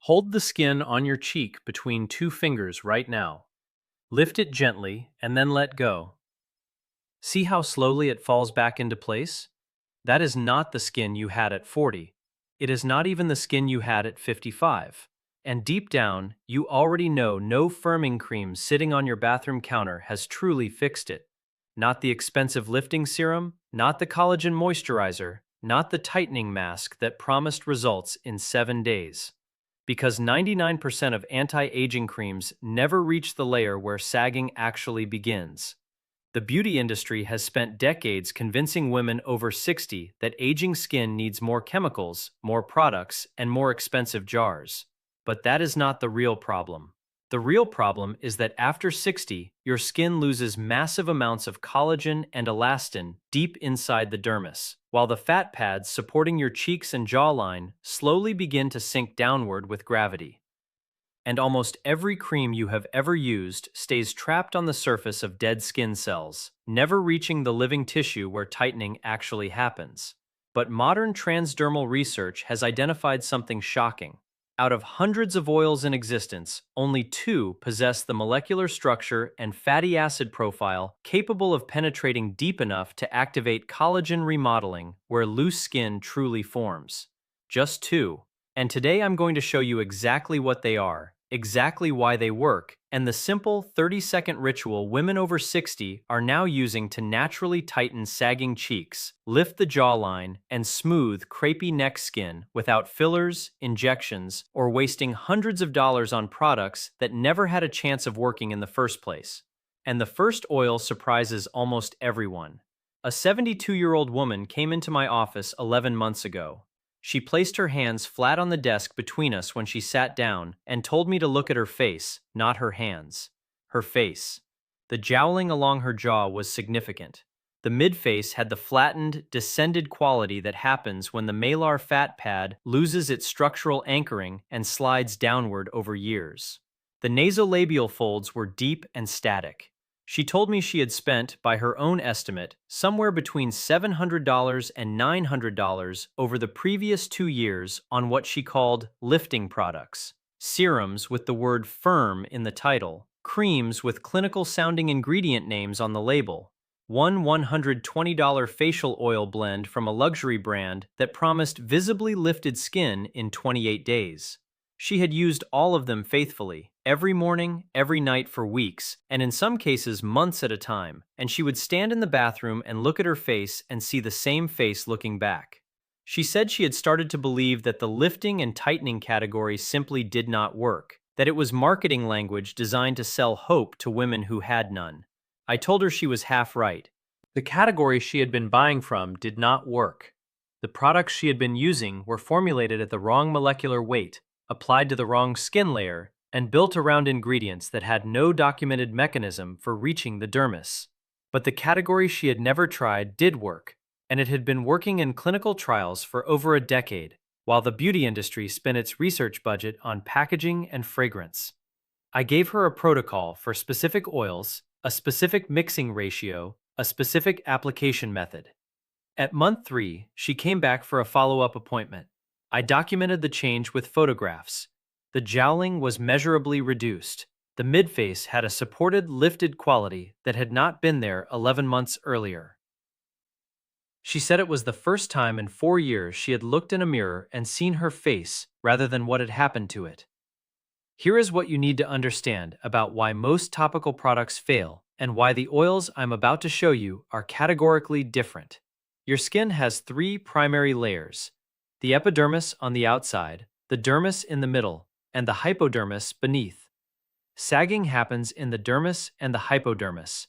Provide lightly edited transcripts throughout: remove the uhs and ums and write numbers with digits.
Hold the skin on your cheek between two fingers right now. Lift it gently and then let go. See how slowly it falls back into place? That is not the skin you had at 40. It is not even the skin you had at 55. And deep down, you already know no firming cream sitting on your bathroom counter has truly fixed it. Not the expensive lifting serum, not the collagen moisturizer, not the tightening mask that promised results in 7 days. Because 99% of anti-aging creams never reach the layer where sagging actually begins. The beauty industry has spent decades convincing women over 60 that aging skin needs more chemicals, more products, and more expensive jars. But that is not the real problem. The real problem is that after 60, your skin loses massive amounts of collagen and elastin deep inside the dermis, while the fat pads supporting your cheeks and jawline slowly begin to sink downward with gravity. And almost every cream you have ever used stays trapped on the surface of dead skin cells, never reaching the living tissue where tightening actually happens. But modern transdermal research has identified something shocking. Out of hundreds of oils in existence, only 2 possess the molecular structure and fatty acid profile capable of penetrating deep enough to activate collagen remodeling where loose skin truly forms. Just 2. And today I'm going to show you exactly what they are, exactly why they work, and the simple 30-second ritual women over 60 are now using to naturally tighten sagging cheeks, lift the jawline, and smooth crepey neck skin without fillers, injections, or wasting hundreds of dollars on products that never had a chance of working in the first place. And the first oil surprises almost everyone. A 72-year-old woman came into my office 11 months ago. She placed her hands flat on the desk between us when she sat down and told me to look at her face, not her hands. Her face. The jowling along her jaw was significant. The midface had the flattened, descended quality that happens when the malar fat pad loses its structural anchoring and slides downward over years. The nasolabial folds were deep and static. She told me she had spent, by her own estimate, somewhere between $700 and $900 over the previous 2 years on what she called lifting products. Serums with the word firm in the title, creams with clinical-sounding ingredient names on the label, one $120 facial oil blend from a luxury brand that promised visibly lifted skin in 28 days. She had used all of them faithfully, every morning, every night for weeks, and in some cases months at a time, and she would stand in the bathroom and look at her face and see the same face looking back. She said she had started to believe that the lifting and tightening category simply did not work, that it was marketing language designed to sell hope to women who had none. I told her she was half right. The category she had been buying from did not work. The products she had been using were formulated at the wrong molecular weight, applied to the wrong skin layer, and built around ingredients that had no documented mechanism for reaching the dermis. But the category she had never tried did work, and it had been working in clinical trials for over a decade, while the beauty industry spent its research budget on packaging and fragrance. I gave her a protocol for specific oils, a specific mixing ratio, a specific application method. At month 3, she came back for a follow-up appointment. I documented the change with photographs. The jowling was measurably reduced. The midface had a supported, lifted quality that had not been there 11 months earlier. She said it was the first time in 4 years she had looked in a mirror and seen her face rather than what had happened to it. Here is what you need to understand about why most topical products fail and why the oils I'm about to show you are categorically different. Your skin has 3 primary layers: the epidermis on the outside, the dermis in the middle, and the hypodermis beneath. Sagging happens in the dermis and the hypodermis.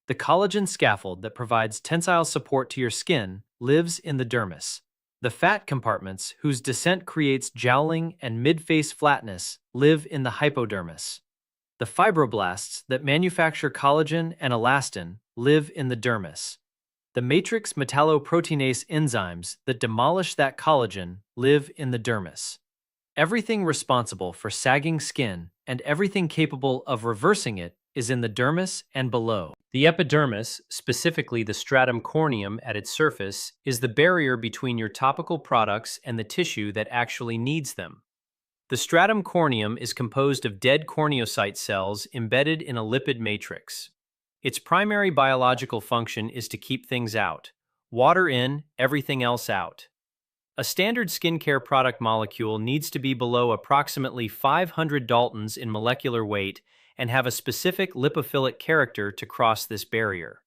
The collagen scaffold that provides tensile support to your skin lives in the dermis. The fat compartments, whose descent creates jowling and midface flatness, live in the hypodermis. The fibroblasts that manufacture collagen and elastin live in the dermis. The matrix metalloproteinase enzymes that demolish that collagen live in the dermis. Everything responsible for sagging skin and everything capable of reversing it is in the dermis and below. The epidermis, specifically the stratum corneum at its surface, is the barrier between your topical products and the tissue that actually needs them. The stratum corneum is composed of dead corneocyte cells embedded in a lipid matrix. Its primary biological function is to keep things out. Water in, everything else out. A standard skincare product molecule needs to be below approximately 500 Daltons in molecular weight and have a specific lipophilic character to cross this barrier.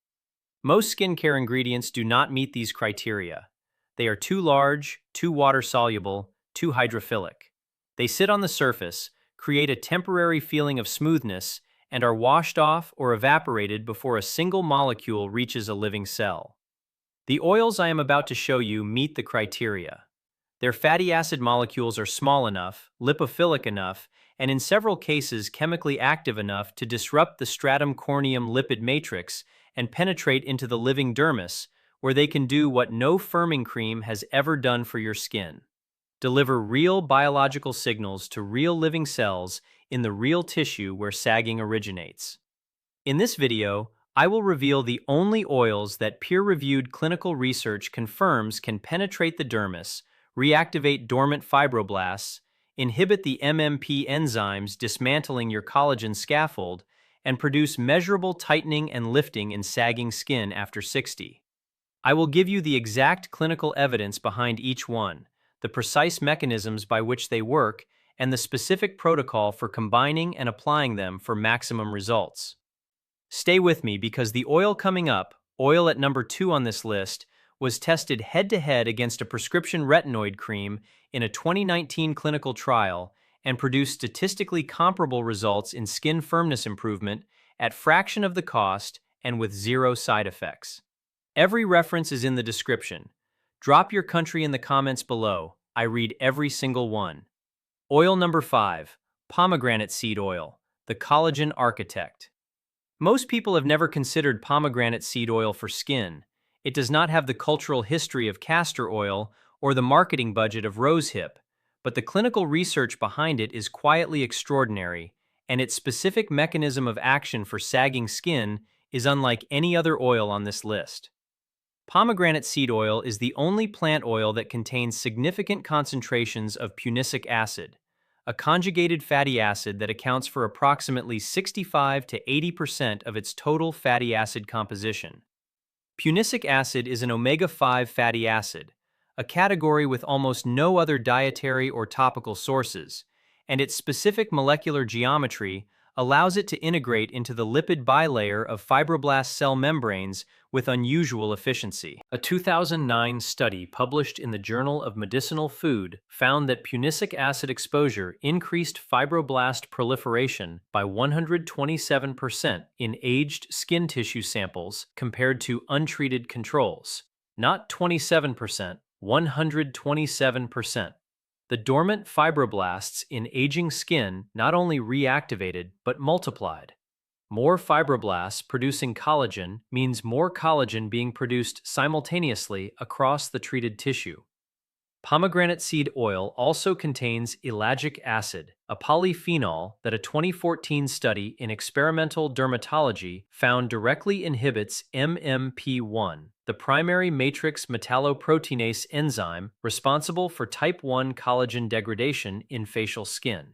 Most skincare ingredients do not meet these criteria. They are too large, too water-soluble, too hydrophilic. They sit on the surface, create a temporary feeling of smoothness, and are washed off or evaporated before a single molecule reaches a living cell. The oils I am about to show you meet the criteria. Their fatty acid molecules are small enough, lipophilic enough, and in several cases chemically active enough to disrupt the stratum corneum lipid matrix and penetrate into the living dermis, where they can do what no firming cream has ever done for your skin: deliver real biological signals to real living cells in the real tissue where sagging originates. In this video, I will reveal the only oils that peer-reviewed clinical research confirms can penetrate the dermis, reactivate dormant fibroblasts, inhibit the MMP enzymes dismantling your collagen scaffold, and produce measurable tightening and lifting in sagging skin after 60. I will give you the exact clinical evidence behind each one, the precise mechanisms by which they work, and the specific protocol for combining and applying them for maximum results. Stay with me because the oil coming up, oil at number 2 on this list, was tested head-to-head against a prescription retinoid cream in a 2019 clinical trial and produced statistically comparable results in skin firmness improvement at fraction of the cost and with zero side effects. Every reference is in the description. Drop your country in the comments below. I read every single one. Oil number 5, pomegranate seed oil, the collagen architect. Most people have never considered pomegranate seed oil for skin. It does not have the cultural history of castor oil or the marketing budget of rosehip, but the clinical research behind it is quietly extraordinary, and its specific mechanism of action for sagging skin is unlike any other oil on this list. Pomegranate seed oil is the only plant oil that contains significant concentrations of punicic acid, a conjugated fatty acid that accounts for approximately 65 to 80% of its total fatty acid composition. Punicic acid is an omega-5 fatty acid, a category with almost no other dietary or topical sources, and its specific molecular geometry allows it to integrate into the lipid bilayer of fibroblast cell membranes with unusual efficiency. A 2009 study published in the Journal of Medicinal Food found that punicic acid exposure increased fibroblast proliferation by 127% in aged skin tissue samples compared to untreated controls. Not 27%, 127%. The dormant fibroblasts in aging skin not only reactivated but multiplied. More fibroblasts producing collagen means more collagen being produced simultaneously across the treated tissue. Pomegranate seed oil also contains ellagic acid, a polyphenol that a 2014 study in experimental dermatology found directly inhibits MMP1, the primary matrix metalloproteinase enzyme responsible for type 1 collagen degradation in facial skin.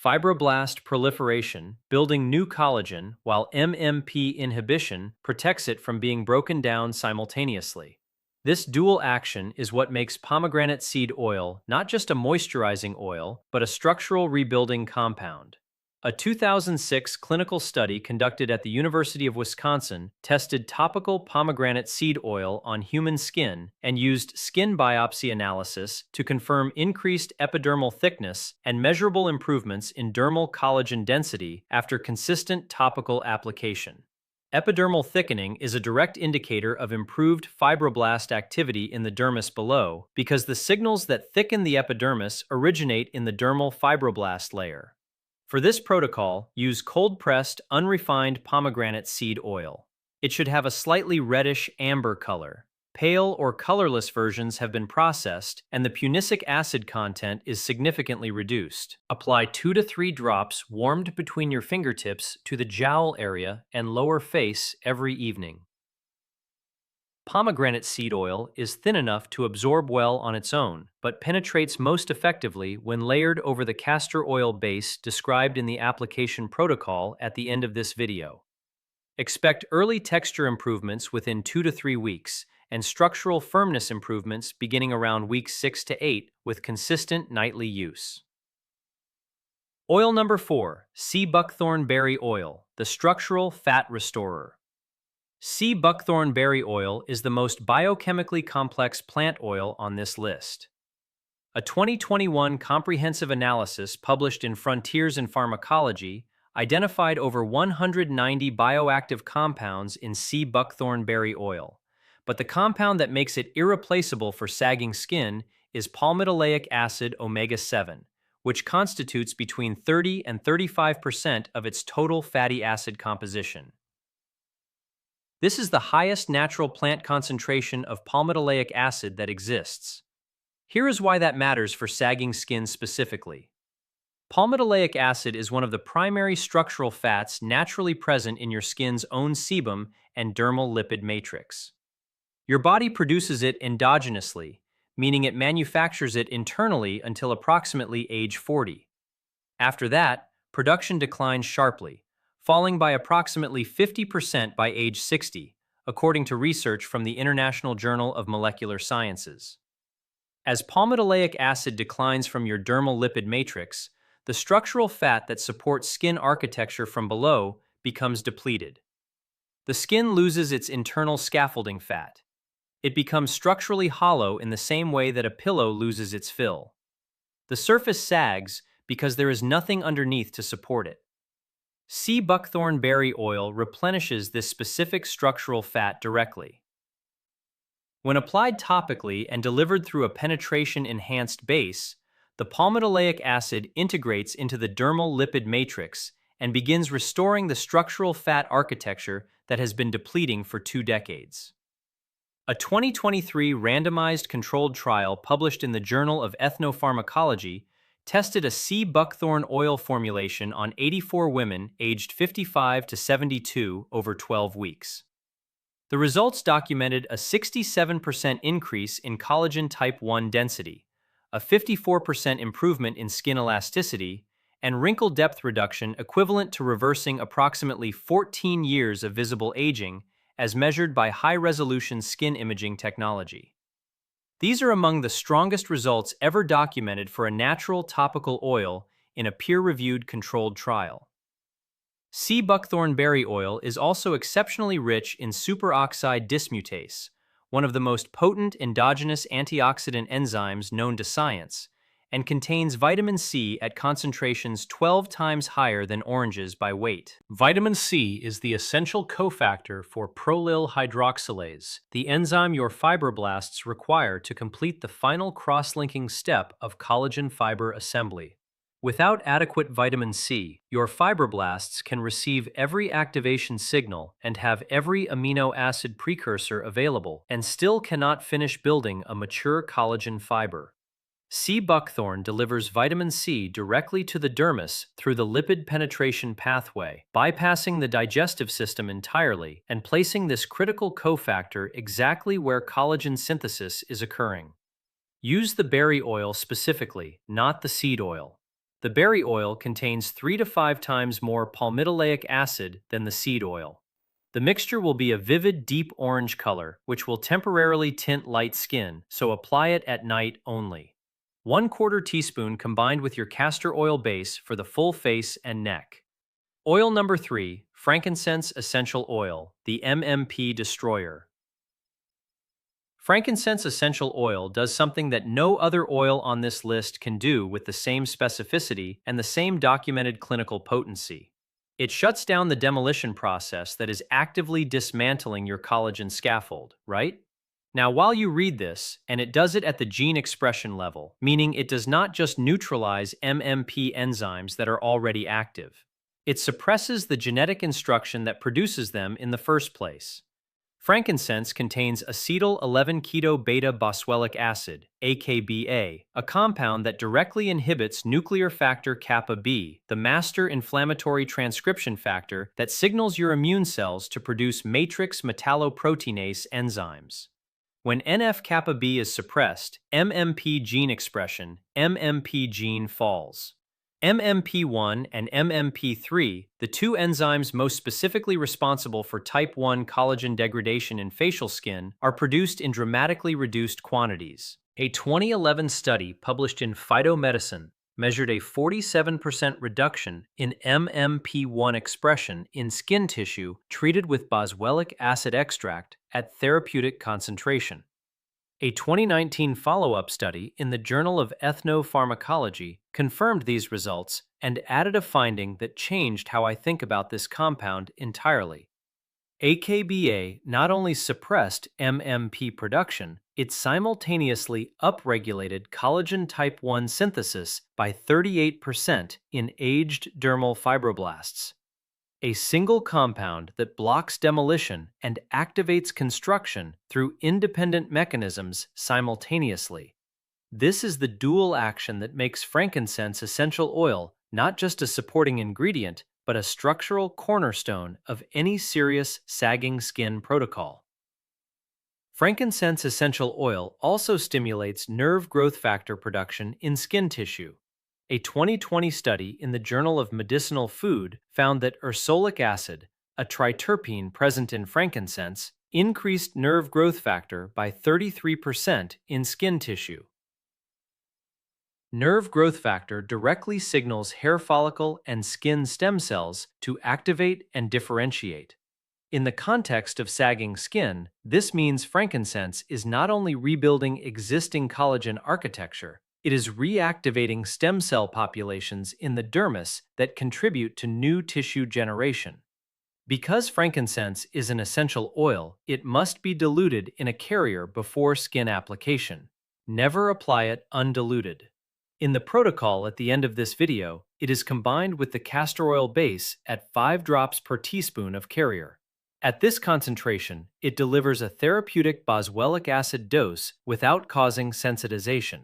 Fibroblast proliferation, building new collagen, while MMP inhibition protects it from being broken down simultaneously. This dual action is what makes pomegranate seed oil not just a moisturizing oil, but a structural rebuilding compound. A 2006 clinical study conducted at the University of Wisconsin tested topical pomegranate seed oil on human skin and used skin biopsy analysis to confirm increased epidermal thickness and measurable improvements in dermal collagen density after consistent topical application. Epidermal thickening is a direct indicator of improved fibroblast activity in the dermis below because the signals that thicken the epidermis originate in the dermal fibroblast layer. For this protocol, use cold-pressed, unrefined pomegranate seed oil. It should have a slightly reddish amber color. Pale or colorless versions have been processed, and the punicic acid content is significantly reduced. Apply 2 to 3 drops warmed between your fingertips to the jowl area and lower face every evening. Pomegranate seed oil is thin enough to absorb well on its own, but penetrates most effectively when layered over the castor oil base described in the application protocol at the end of this video. Expect early texture improvements within 2 to 3 weeks and structural firmness improvements beginning around week 6 to 8 with consistent nightly use. Oil number 4, sea buckthorn berry oil, the structural fat restorer. Sea buckthorn berry oil is the most biochemically complex plant oil on this list. A 2021 comprehensive analysis published in Frontiers in Pharmacology identified over 190 bioactive compounds in sea buckthorn berry oil, but the compound that makes it irreplaceable for sagging skin is palmitoleic acid omega-7, which constitutes between 30 and 35% of its total fatty acid composition. This is the highest natural plant concentration of palmitoleic acid that exists. Here is why that matters for sagging skin specifically. Palmitoleic acid is one of the primary structural fats naturally present in your skin's own sebum and dermal lipid matrix. Your body produces it endogenously, meaning it manufactures it internally until approximately age 40. After that, production declines sharply, falling by approximately 50% by age 60, according to research from the International Journal of Molecular Sciences. As palmitoleic acid declines from your dermal lipid matrix, the structural fat that supports skin architecture from below becomes depleted. The skin loses its internal scaffolding fat. It becomes structurally hollow in the same way that a pillow loses its fill. The surface sags because there is nothing underneath to support it. Sea buckthorn berry oil replenishes this specific structural fat directly. When applied topically and delivered through a penetration-enhanced base, the palmitoleic acid integrates into the dermal lipid matrix and begins restoring the structural fat architecture that has been depleting for 2 decades. A 2023 randomized controlled trial published in the Journal of Ethnopharmacology tested a sea buckthorn oil formulation on 84 women aged 55 to 72 over 12 weeks. The results documented a 67% increase in collagen type 1 density, a 54% improvement in skin elasticity, and wrinkle depth reduction equivalent to reversing approximately 14 years of visible aging as measured by high-resolution skin imaging technology. These are among the strongest results ever documented for a natural topical oil in a peer-reviewed controlled trial. Sea buckthorn berry oil is also exceptionally rich in superoxide dismutase, one of the most potent endogenous antioxidant enzymes known to science, and contains vitamin C at concentrations 12 times higher than oranges by weight. Vitamin C is the essential cofactor for prolyl hydroxylase, the enzyme your fibroblasts require to complete the final cross-linking step of collagen fiber assembly. Without adequate vitamin C, your fibroblasts can receive every activation signal and have every amino acid precursor available and still cannot finish building a mature collagen fiber. Sea buckthorn delivers vitamin C directly to the dermis through the lipid penetration pathway, bypassing the digestive system entirely and placing this critical cofactor exactly where collagen synthesis is occurring. Use the berry oil specifically, not the seed oil. The berry oil contains 3 to 5 times more palmitoleic acid than the seed oil. The mixture will be a vivid deep orange color, which will temporarily tint light skin, so apply it at night only. 1/4 teaspoon combined with your castor oil base for the full face and neck. Oil number 3, frankincense essential oil, the MMP destroyer. Frankincense essential oil does something that no other oil on this list can do with the same specificity and the same documented clinical potency. It shuts down the demolition process that is actively dismantling your collagen scaffold, right? Now, while you read this, and it does it at the gene expression level, meaning it does not just neutralize MMP enzymes that are already active. It suppresses the genetic instruction that produces them in the first place. Frankincense contains acetyl-11-keto-beta-boswellic acid, AKBA, a compound that directly inhibits nuclear factor kappa B, the master inflammatory transcription factor that signals your immune cells to produce matrix metalloproteinase enzymes. When NF-kappa B is suppressed, MMP gene expression, MMP gene falls. MMP1 and MMP3, the two enzymes most specifically responsible for type 1 collagen degradation in facial skin, are produced in dramatically reduced quantities. A 2011 study published in Phytomedicine measured a 47% reduction in MMP1 expression in skin tissue treated with boswellic acid extract at therapeutic concentration. A 2019 follow-up study in the Journal of Ethnopharmacology confirmed these results and added a finding that changed how I think about this compound entirely. AKBA not only suppressed MMP production, it simultaneously upregulated collagen type 1 synthesis by 38% in aged dermal fibroblasts. A single compound that blocks demolition and activates construction through independent mechanisms simultaneously. This is the dual action that makes frankincense essential oil not just a supporting ingredient, but a structural cornerstone of any serious sagging skin protocol. Frankincense essential oil also stimulates nerve growth factor production in skin tissue. A 2020 study in the Journal of Medicinal Food found that ursolic acid, a triterpene present in frankincense, increased nerve growth factor by 33% in skin tissue. Nerve growth factor directly signals hair follicle and skin stem cells to activate and differentiate. In the context of sagging skin, this means frankincense is not only rebuilding existing collagen architecture, it is reactivating stem cell populations in the dermis that contribute to new tissue generation. Because frankincense is an essential oil, it must be diluted in a carrier before skin application. Never apply it undiluted. In the protocol at the end of this video, it is combined with the castor oil base at 5 drops per teaspoon of carrier. At this concentration, it delivers a therapeutic boswellic acid dose without causing sensitization.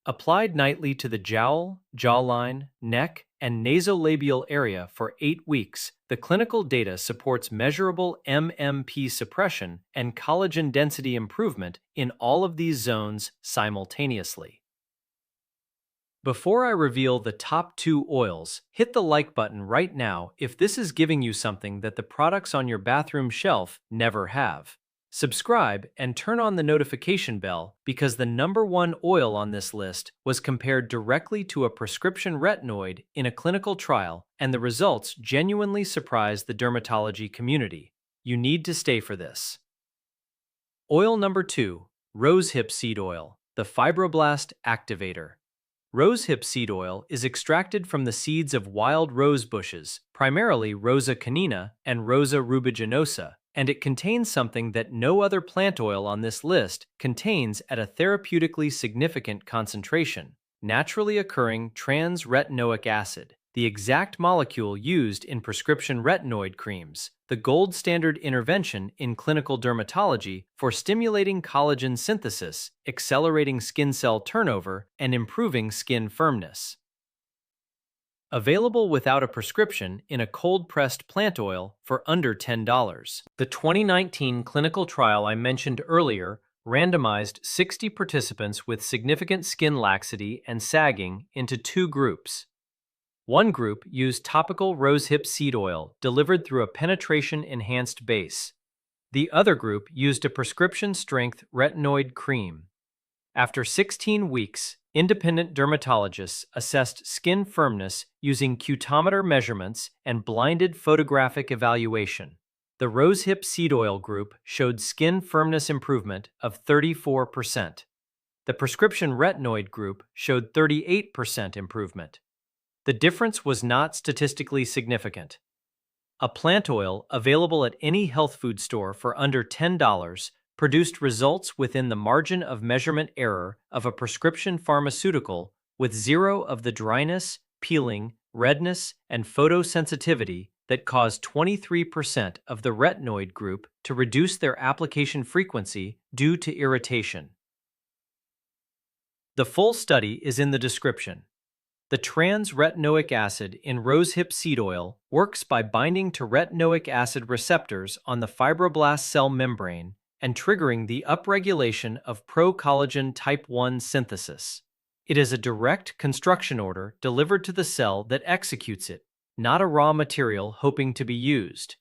Applied nightly to the jowl, jawline, neck, and nasolabial area for 8 weeks, the clinical data supports measurable MMP suppression and collagen density improvement in all of these zones simultaneously. Before I reveal the top 2 oils, hit the like button right now if this is giving you something that the products on your bathroom shelf never have. Subscribe and turn on the notification bell because the number 1 oil on this list was compared directly to a prescription retinoid in a clinical trial, and the results genuinely surprised the dermatology community. You need to stay for this. Oil number 2, rosehip seed oil, the fibroblast activator. Rosehip seed oil is extracted from the seeds of wild rose bushes, primarily Rosa canina and Rosa rubiginosa, and it contains something that no other plant oil on this list contains at a therapeutically significant concentration: naturally occurring trans-retinoic acid, the exact molecule used in prescription retinoid creams, the gold standard intervention in clinical dermatology for stimulating collagen synthesis, accelerating skin cell turnover, and improving skin firmness. Available without a prescription in a cold-pressed plant oil for under $10. The 2019 clinical trial I mentioned earlier randomized 60 participants with significant skin laxity and sagging into 2 groups. One group used topical rosehip seed oil delivered through a penetration-enhanced base. The other group used a prescription-strength retinoid cream. After 16 weeks, independent dermatologists assessed skin firmness using cutometer measurements and blinded photographic evaluation. The rosehip seed oil group showed skin firmness improvement of 34%. The prescription retinoid group showed 38% improvement. The difference was not statistically significant. A plant oil available at any health food store for under $10 produced results within the margin of measurement error of a prescription pharmaceutical with 0 of the dryness, peeling, redness, and photosensitivity that cause 23% of the retinoid group to reduce their application frequency due to irritation. The full study is in the description. The trans-retinoic acid in rosehip seed oil works by binding to retinoic acid receptors on the fibroblast cell membrane and triggering the upregulation of pro-collagen type 1 synthesis. It is a direct construction order delivered to the cell that executes it, not a raw material hoping to be used.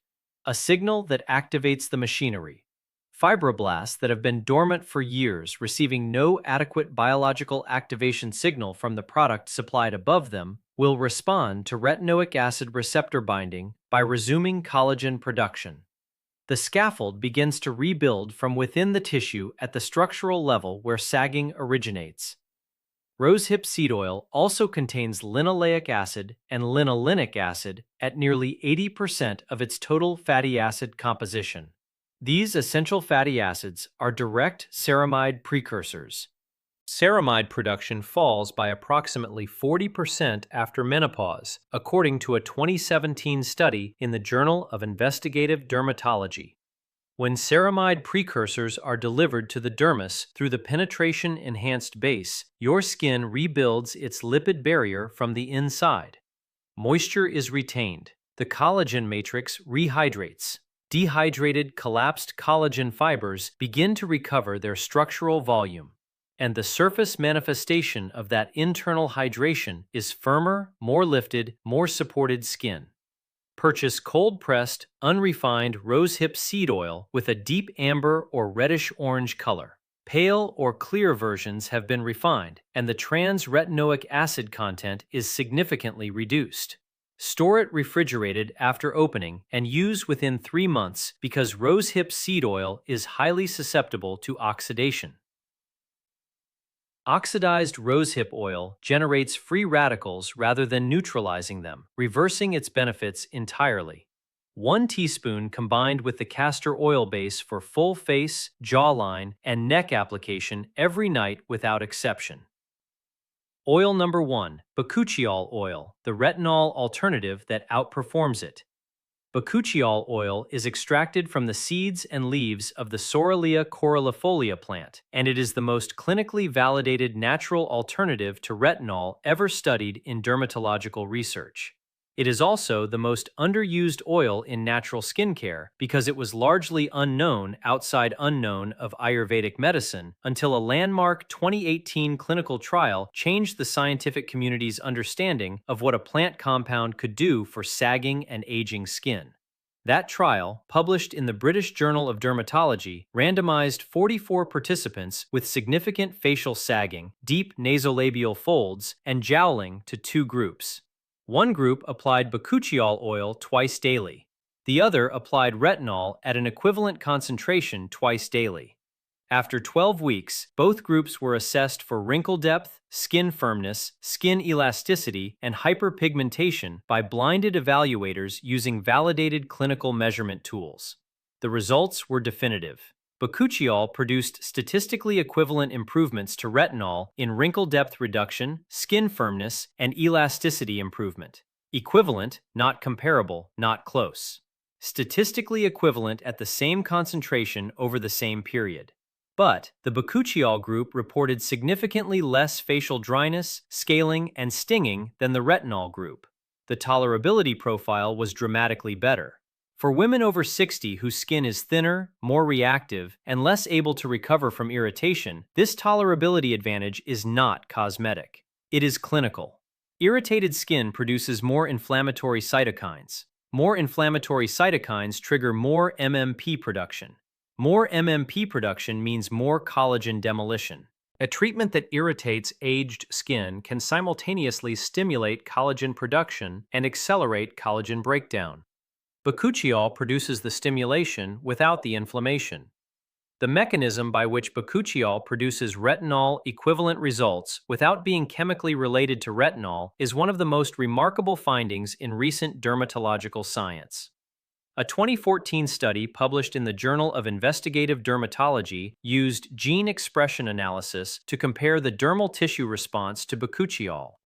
A signal that activates the machinery. Fibroblasts that have been dormant for years, receiving no adequate biological activation signal from the product supplied above them, will respond to retinoic acid receptor binding by resuming collagen production. The scaffold begins to rebuild from within the tissue at the structural level where sagging originates. Rosehip seed oil also contains linoleic acid and linolenic acid at nearly 80% of its total fatty acid composition. These essential fatty acids are direct ceramide precursors. Ceramide production falls by approximately 40% after menopause, according to a 2017 study in the Journal of Investigative Dermatology. When ceramide precursors are delivered to the dermis through the penetration-enhanced base, your skin rebuilds its lipid barrier from the inside. Moisture is retained. The collagen matrix rehydrates. Dehydrated, collapsed collagen fibers begin to recover their structural volume. And the surface manifestation of that internal hydration is firmer, more lifted, more supported skin. Purchase cold-pressed, unrefined rosehip seed oil with a deep amber or reddish-orange color. Pale or clear versions have been refined, and the trans-retinoic acid content is significantly reduced. Store it refrigerated after opening and use within 3 months because rosehip seed oil is highly susceptible to oxidation. Oxidized rosehip oil generates free radicals rather than neutralizing them, reversing its benefits entirely. 1 teaspoon combined with the castor oil base for full face, jawline, and neck application every night without exception. Oil number 1, bakuchiol oil, the retinol alternative that outperforms it. Bakuchiol oil is extracted from the seeds and leaves of the Soralia coralifolia plant, and it is the most clinically validated natural alternative to retinol ever studied in dermatological research. It is also the most underused oil in natural skincare because it was largely outside unknown of Ayurvedic medicine until a landmark 2018 clinical trial changed the scientific community's understanding of what a plant compound could do for sagging and aging skin. That trial, published in the British Journal of Dermatology, randomized 44 participants with significant facial sagging, deep nasolabial folds, and jowling to 2 groups. One group applied bakuchiol oil twice daily. The other applied retinol at an equivalent concentration twice daily. After 12 weeks, both groups were assessed for wrinkle depth, skin firmness, skin elasticity, and hyperpigmentation by blinded evaluators using validated clinical measurement tools. The results were definitive. Bakuchiol produced statistically equivalent improvements to retinol in wrinkle depth reduction, skin firmness, and elasticity improvement. Equivalent, not comparable, not close. Statistically equivalent at the same concentration over the same period. But the bakuchiol group reported significantly less facial dryness, scaling, and stinging than the retinol group. The tolerability profile was dramatically better. For women over 60 whose skin is thinner, more reactive, and less able to recover from irritation, this tolerability advantage is not cosmetic. It is clinical. Irritated skin produces more inflammatory cytokines. More inflammatory cytokines trigger more MMP production. More MMP production means more collagen demolition. A treatment that irritates aged skin can simultaneously stimulate collagen production and accelerate collagen breakdown. Bakuchiol produces the stimulation without the inflammation. The mechanism by which bakuchiol produces retinol-equivalent results without being chemically related to retinol is one of the most remarkable findings in recent dermatological science. A 2014 study published in the Journal of Investigative Dermatology used gene expression analysis to compare the dermal tissue response to bakuchiol.